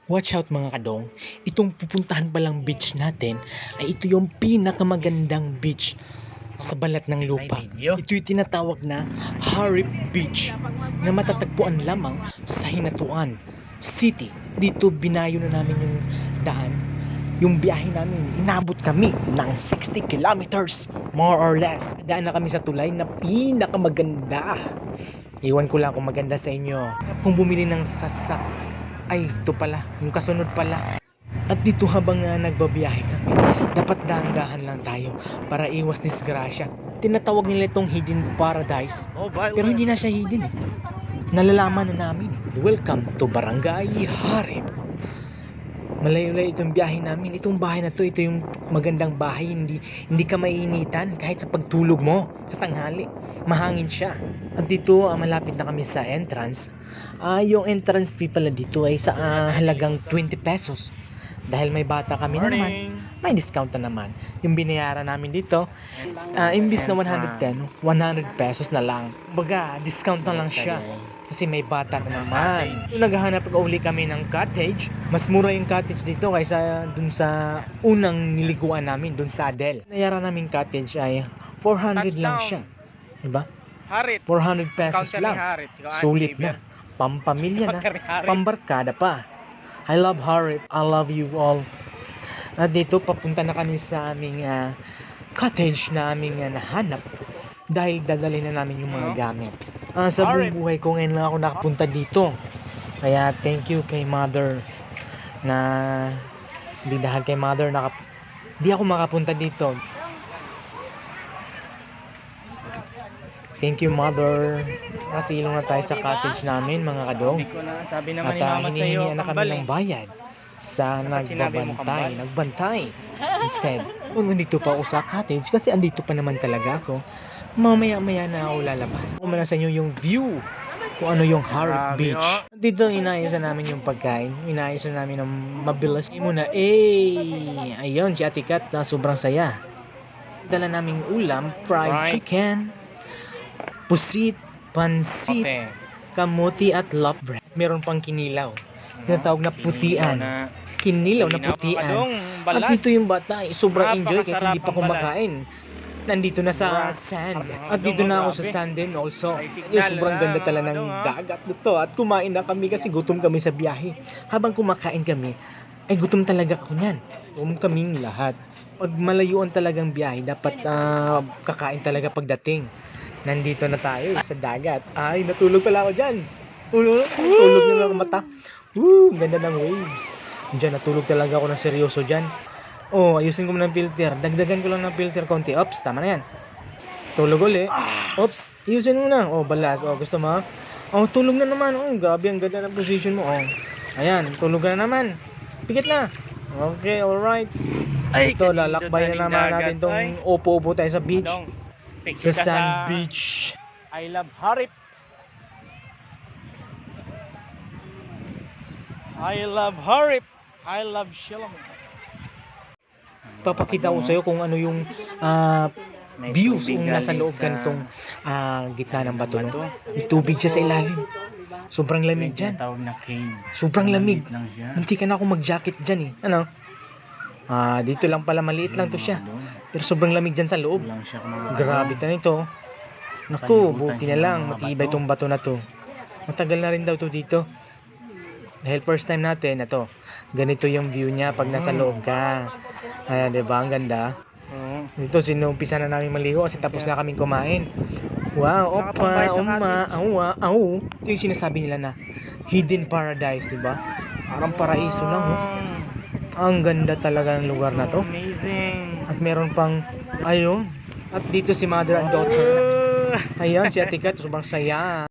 Watch out mga kadong, itong pupuntahan palang beach natin ay ito yung pinakamagandang beach sa balat ng lupa. Ito'y tinatawag na Harip Beach na matatagpuan lamang sa Hinatuan City. Dito binayo na namin yung daan. Yung biyahe namin, inabot kami ng 60 kilometers, more or less. Daan na kami sa tulay na pinakamaganda. Iwan ko lang kung maganda sa inyo. Kung bumili ng sasak, ay ito pala, yung kasunod pala. At dito habang nagbabiyahe kami, dapat dahan-dahan lang tayo para iwas disgrasya. Tinatawag nila itong hidden paradise, pero hindi na siya hidden eh. Nalalaman na namin eh. Welcome to Barangay Harip. Malayo-layo itong biyahe namin. Itong bahay na to, ito yung magandang bahay. Hindi ka maiinitan kahit sa pagtulog mo sa tanghali. Mahangin siya. At dito, malapit na kami sa entrance. Yung entrance fee pala dito ay sa halagang 20 pesos. Dahil may bata kami na naman, may discount na naman. Yung binayaran namin dito, imbis na 110, 100 pesos na lang. Baga, discount na lang siya. Kasi may bata na naman. Nung naghahanap uli kami ng cottage, mas mura yung cottage dito kaysa dun sa unang niliguan namin, dun sa Adel. Nayaran namin cottage ay 400 lang siya. Diba? 400 pesos lang. Sulit na. Pampamilya na. Pambarkada pa. I love Harip. I love you all. At dito, papunta na kami sa aming cottage na aming nahanap. Dahil dadalhin na namin yung mga gamit. Sa buong buhay ko ngayon lang ako nakapunta dito. Kaya thank you kay Mother na hindi dahil kay Mother di ako makapunta dito. Thank you Mother. Nasilong na tayo sa cottage namin mga kadong. At hinihingian na kami ng bayad sa nagbantay. Instead, kung nandito pa ako sa cottage kasi andito pa naman talaga ako, mamaya-maya na ako lalabas. Kumana sa inyo yung view kung ano yung Harip Beach. Dito inayos na namin yung pagkain. Inayos na namin ng mabilis. Muna, ayun, si Ate Kat na sobrang saya. Dala naming ulam, fried chicken, pusit, pansit, kamuti at love bread. Meron pang kinilaw. Tinatawag na putian. Kinilaw na putian. At dito yung bata, sobrang enjoy kahit hindi pa kumakain. Nandito na sa sand. At dito na ako sa sand din also. Sobrang ganda talaga ng dagat dito. At kumain na kami kasi gutom kami sa biyahe. Habang kumakain kami, ay gutom talaga ako niyan. Gutom kaming lahat. Pag malayuan talagang biyahe, dapat kakain talaga pagdating. Nandito na tayo sa dagat. Ay, natulog pala ako dyan. Tulog na lang mata. Ganda ng waves. Diyan, natulog talaga ako ng seryoso dyan. Ayusin ko muna ng filter. Dagdagan ko lang ng filter konti. Oops, tama na yan. Tulog uli. Oops, ayusin mo na. Balas. Gusto mo? Tulog na naman. Grabe, ang ganda ng position mo. Ayan, tulog na naman. Pikit na. Okay, alright. Ito, lalakbay na naman natin tong upo-upo tayo sa beach. Sa sand beach. I love Harip. I love Harip. I love Shalom. Papakita ko sa'yo kung ano yung views kung nasa loob ganitong gitna ng bato. No? May tubig siya sa ilalim. Sobrang lamig dyan. Sobrang lamig. Hindi ka na ako mag-jacket dyan eh. Ano? Dito lang pala, maliit lang to siya. Pero sobrang lamig dyan sa loob. Grabe ka nito. Naku, buti na lang. Matibay itong bato na to. Matagal na rin daw to dito. Dahil first time natin, ganito yung view niya pag nasa loob ka. Ayan, diba? Ang ganda. Dito, sinumpisa na namin maligo kasi tapos na kaming kumain. Wow, opa, Ito yung sinasabi nila na hidden paradise, diba? Parang paraiso lang, Ang ganda talaga ng lugar na to. Amazing. At meron pang, ayun. At dito si mother and daughter. Ayan, si Ate Kat, sobrang saya.